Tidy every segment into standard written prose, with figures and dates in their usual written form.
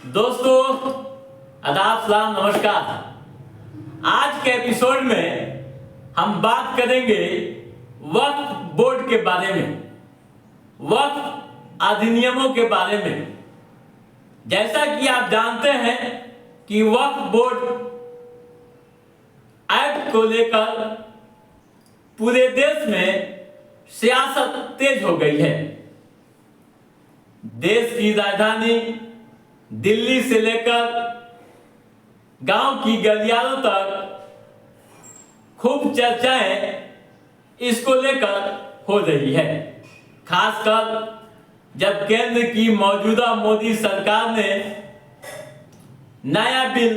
दोस्तों, आदाब, सलाम, नमस्कार। आज के एपिसोड में हम बात करेंगे वक्फ बोर्ड के बारे में, वक्फ अधिनियमों के बारे में। जैसा कि आप जानते हैं कि वक्फ बोर्ड एक्ट को लेकर पूरे देश में सियासत तेज हो गई है। देश की राजधानी दिल्ली से लेकर गांव की गलियारों तक खूब चर्चाएं इसको लेकर हो रही है। खासकर जब केंद्र की मौजूदा मोदी सरकार ने नया बिल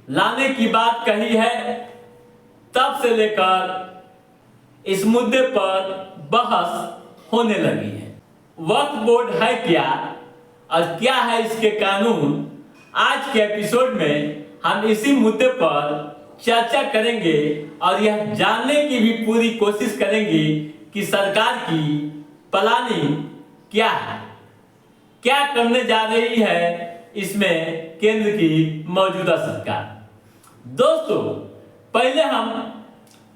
लाने की बात कही है, तब से लेकर इस मुद्दे पर बहस होने लगी है। वक्फ बोर्ड है क्या और क्या है इसके कानून, आज के एपिसोड में हम इसी मुद्दे पर चर्चा करेंगे और यह जानने की भी पूरी कोशिश करेंगे कि सरकार की प्लानिंग क्या है, क्या करने जा रही है इसमें केंद्र की मौजूदा सरकार। दोस्तों, पहले हम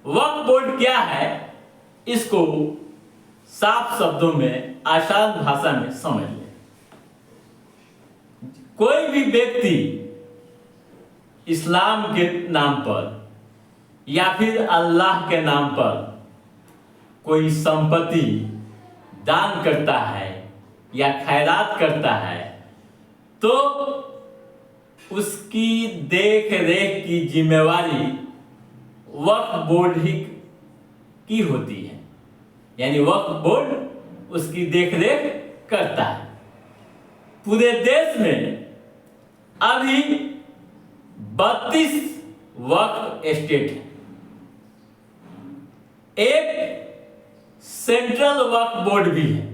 वक्फ बोर्ड क्या है इसको साफ शब्दों में, आसान भाषा में समझ लें। कोई भी व्यक्ति इस्लाम के नाम पर या फिर अल्लाह के नाम पर कोई संपत्ति दान करता है या खैरात करता है, तो उसकी देख रेख की जिम्मेवारी वक्फ बोर्ड ही की होती है। यानी वक्फ बोर्ड उसकी देख रेख करता है। पूरे देश में अभी 32 वक्फ स्टेट है। एक सेंट्रल वक्फ बोर्ड भी है।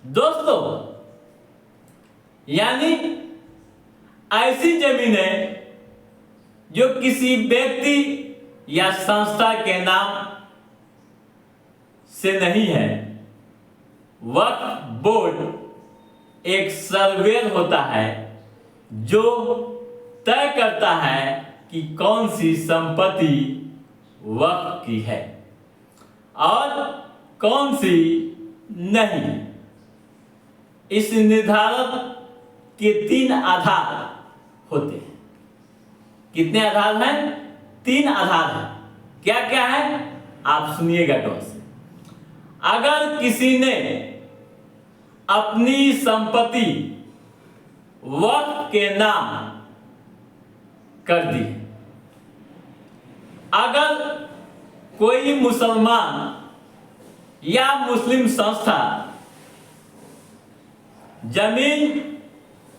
दोस्तों, यानी ऐसी जमीनें जो किसी व्यक्ति या संस्था के नाम से नहीं है, वक्फ बोर्ड एक सर्वेयर होता है जो तय करता है कि कौन सी संपत्ति वक्फ की है और कौन सी नहीं। इस निर्धारण के 3 आधार होते हैं। कितने आधार हैं? 3 आधार हैं। क्या क्या है आप सुनिएगा गौर से। अगर किसी ने अपनी संपत्ति वक्फ के नाम कर दी, अगर कोई मुसलमान या मुस्लिम संस्था जमीन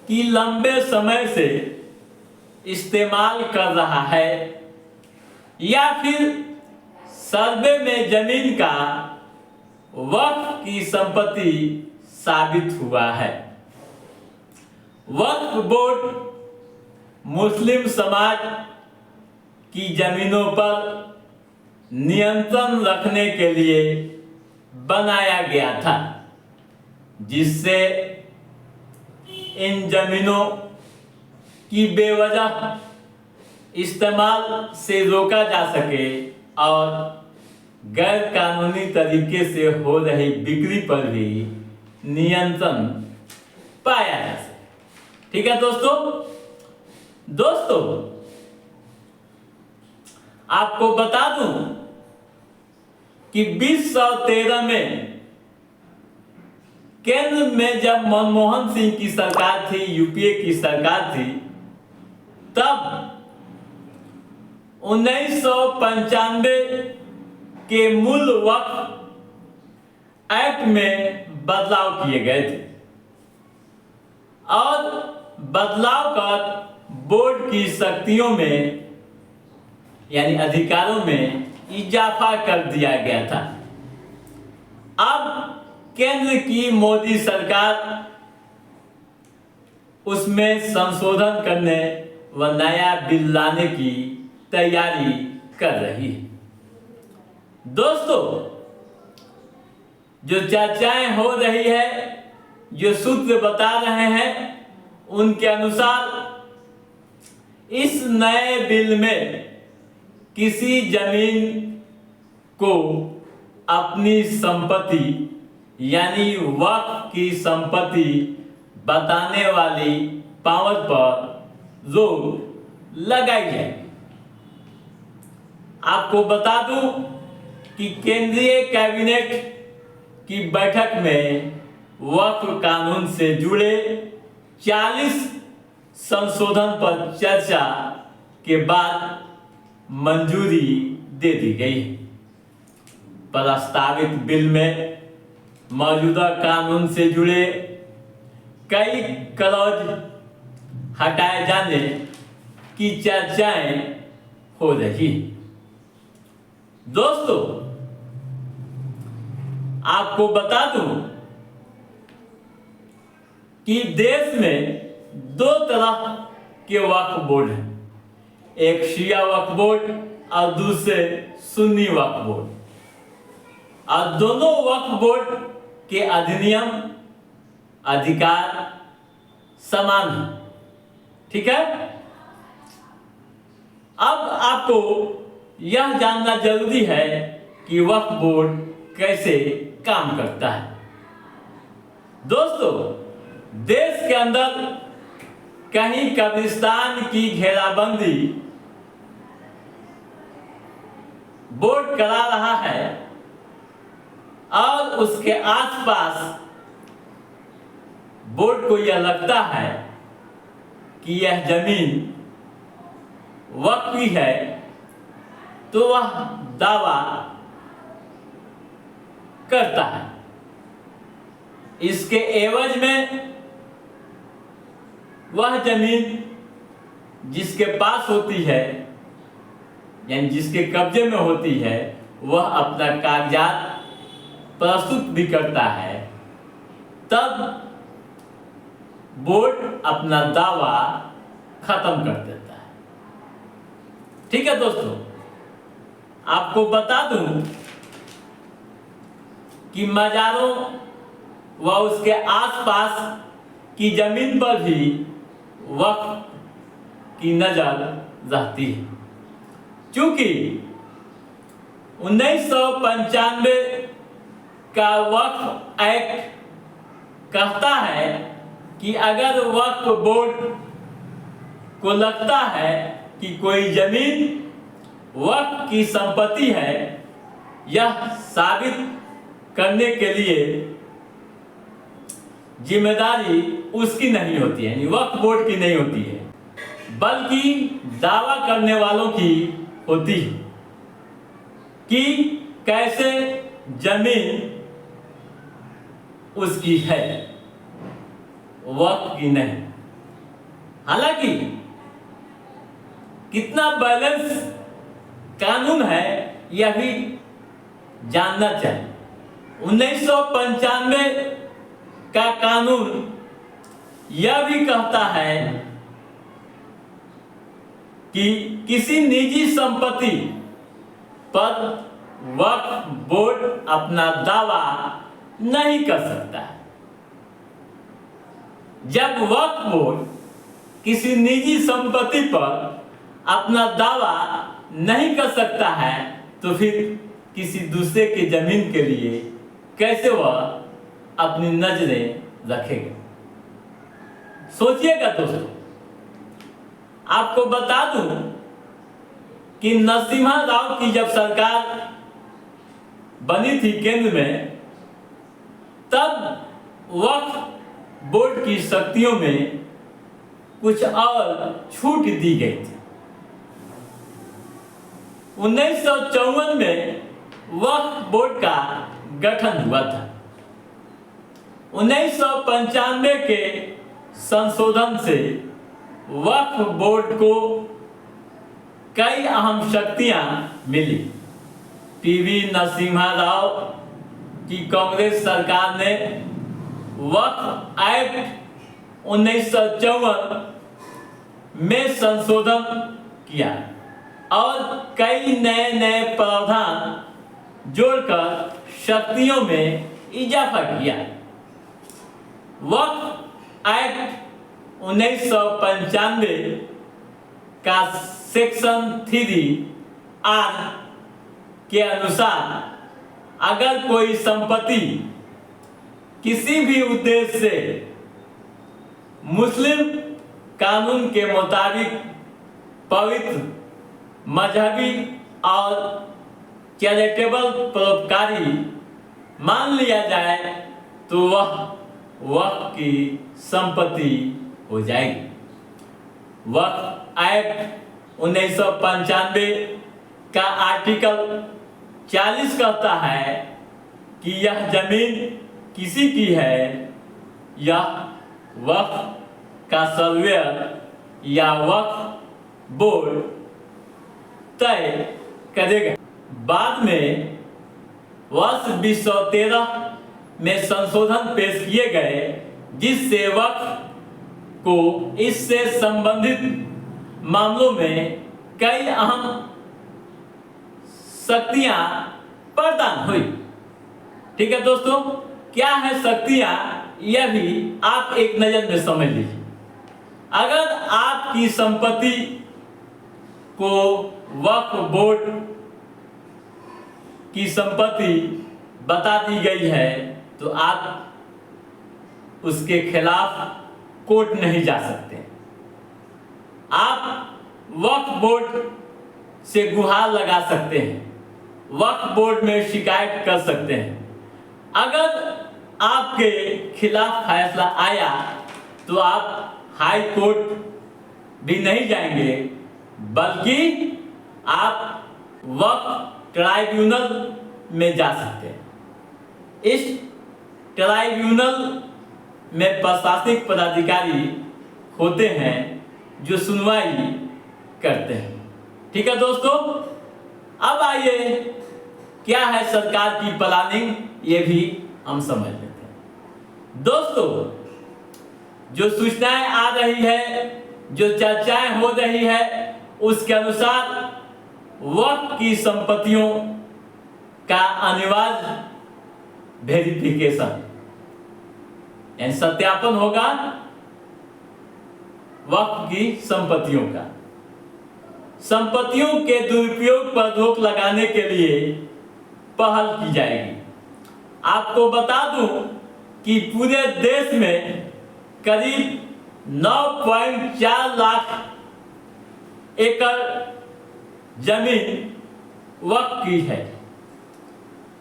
की लंबे समय से इस्तेमाल कर रहा है या फिर सर्वे में जमीन का वक्फ की संपत्ति साबित हुआ है, वक्फ बोर्ड मुस्लिम समाज की जमीनों पर नियंत्रण रखने के लिए बनाया गया था, जिससे इन जमीनों की बेवजह इस्तेमाल से रोका जा सके और गैर कानूनी तरीके से हो रही बिक्री पर भी नियंत्रण पाया जा सके। ठीक है दोस्तों, आपको बता दूं कि 2013 में केंद्र में जब मनमोहन सिंह की सरकार थी, यूपीए की सरकार थी, तब 1995 के मूल वक्फ एक्ट में बदलाव किए गए थे और बदलाव कर बोर्ड की शक्तियों में यानी अधिकारों में इजाफा कर दिया गया था। अब केंद्र की मोदी सरकार उसमें संशोधन करने व नया बिल लाने की तैयारी कर रही है। दोस्तों, जो चर्चाएं हो रही है, जो सूत्र बता रहे हैं, उनके अनुसार इस नए बिल में किसी जमीन को अपनी संपत्ति यानी वक्फ की संपत्ति बताने वाली पावर पर रोक लगाई जाए। आपको बता दूं कि केंद्रीय कैबिनेट की बैठक में वक्फ कानून से जुड़े 40 संशोधन पर चर्चा के बाद मंजूरी दे दी गई। प्रस्तावित बिल में मौजूदा कानून से जुड़े कई क्लॉज हटाए जाने की चर्चाएं हो रही। दोस्तों, आपको बता दूं कि देश में 2 तरह के वक्फ बोर्ड हैं, एक शिया वक्फ बोर्ड और दूसरे सुन्नी वक्फ बोर्ड। और दोनों वक्फ बोर्ड के अधिनियम अधिकार समान हैं। ठीक है। अब आपको यह जानना जरूरी है कि वक्फ बोर्ड कैसे काम करता है। दोस्तों, देश के अंदर कहीं कब्रिस्तान की घेराबंदी बोर्ड करा रहा है और उसके आसपास बोर्ड को यह लगता है कि यह जमीन वक्फ की है, तो वह दावा करता है। इसके एवज में वह जमीन जिसके पास होती है यानी जिसके कब्जे में होती है, वह अपना कागजात प्रस्तुत भी करता है, तब बोर्ड अपना दावा खत्म कर देता है। ठीक है दोस्तों, आपको बता दूं कि मजारों व उसके आसपास की जमीन पर भी वक्फ की नजर रहती है, क्योंकि 1995 का वक्फ एक्ट कहता है कि अगर वक्फ बोर्ड को लगता है कि कोई जमीन वक्फ की संपत्ति है, यह साबित करने के लिए जिम्मेदारी उसकी नहीं होती है, यानी वक्फ बोर्ड की नहीं होती है, बल्कि दावा करने वालों की होती है कि कैसे जमीन उसकी है, वक्फ की नहीं। हालांकि कितना बैलेंस कानून है यह भी जानना चाहिए। 1995 का कानून यह भी कहता है कि किसी निजी संपत्ति पर वक्फ बोर्ड अपना दावा नहीं कर सकता है। जब वक्फ बोर्ड किसी निजी संपत्ति पर अपना दावा नहीं कर सकता है, तो फिर किसी दूसरे के जमीन के लिए कैसे वह अपनी नजरें रखेगा? सोचिएगा दोस्तों। आपको बता दूं कि नरसिम्हा राव की जब सरकार बनी थी केंद्र में, तब वक्फ बोर्ड की शक्तियों में कुछ और छूट दी गई थी। 1954 में वक्फ बोर्ड का गठन हुआ था। 1995 के संशोधन से वक्फ बोर्ड को कई अहम शक्तियां मिली। पीवी नरसिम्हा राव की कांग्रेस सरकार ने वक्फ एक्ट 1954 में संशोधन किया और कई नए प्रावधान जोड़कर शक्तियों में इजाफा किया। वक्फ एक्ट 1995 का सेक्शन 3R के अनुसार अगर कोई संपत्ति किसी भी उद्देश्य से मुस्लिम कानून के मुताबिक पवित्र, मजहबी और चैरिटेबल परोपकारी मान लिया जाए तो वह वक्फ की संपत्ति हो जाएगी। वक्फ एक्ट 1995 का आर्टिकल 40 कहता है कि यह जमीन किसी की है, यह वक्फ का सर्वेयर या वक्फ बोर्ड तय करेगा। बाद में वर्ष 2013 में संशोधन पेश किए गए, जिससे वक्फ को इससे संबंधित मामलों में कई अहम शक्तियां प्रदान हुई। ठीक है दोस्तों, क्या है शक्तियां, यह भी आप एक नजर में समझ लीजिए। अगर आपकी संपत्ति को वक्फ बोर्ड की संपत्ति बता दी गई है तो आप उसके खिलाफ कोर्ट नहीं जा सकते। आप वक्फ बोर्ड से गुहार लगा सकते हैं, वक्फ बोर्ड में शिकायत कर सकते हैं। अगर आपके खिलाफ फैसला आया तो आप हाई कोर्ट भी नहीं जाएंगे, बल्कि आप वक्फ ट्राइब्यूनल में जा सकते हैं। इस ट्राइब्यूनल में प्रशासनिक पदाधिकारी होते हैं जो सुनवाई करते हैं। ठीक है दोस्तों, अब आइए क्या है सरकार की प्लानिंग, ये भी हम समझ लेते हैं। दोस्तों, जो सूचनाएं आ रही है, जो चर्चाएं हो रही है, उसके अनुसार वक्फ की संपत्तियों का अनिवार्य वेरिफिकेशन यानी सत्यापन होगा वक्फ की संपत्तियों का। संपत्तियों के दुरुपयोग पर रोक लगाने के लिए पहल की जाएगी। आपको बता दूं कि पूरे देश में करीब 9.4 लाख एकड़ जमीन वक्फ की है।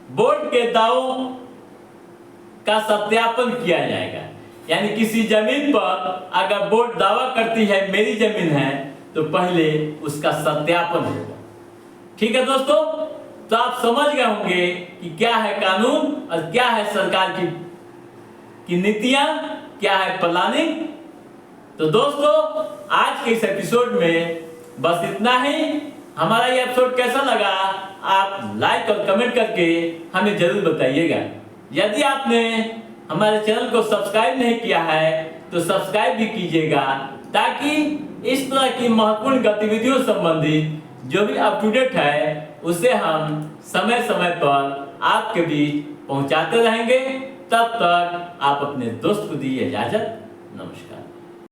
बोर्ड के दावों का सत्यापन किया जाएगा, यानी किसी जमीन पर अगर बोर्ड दावा करती है मेरी जमीन है, तो पहले उसका सत्यापन होगा। ठीक है दोस्तों, तो आप समझ गए होंगे कि क्या है कानून और क्या है सरकार की नीतियां, क्या है प्लानिंग। तो दोस्तों, आज के इस एपिसोड में बस इतना ही। हमारा ये एपिसोड कैसा लगा आप लाइक और कमेंट करके हमें जरूर बताइएगा। यदि आपने हमारे चैनल को सब्सक्राइब नहीं किया है तो सब्सक्राइब भी कीजिएगा, ताकि इस तरह की महत्वपूर्ण गतिविधियों संबंधी जो भी अप टू डेट है उसे हम समय समय पर आपके बीच पहुंचाते रहेंगे। तब तक आप अपने दोस्त को दीजिए इजाजत। नमस्कार।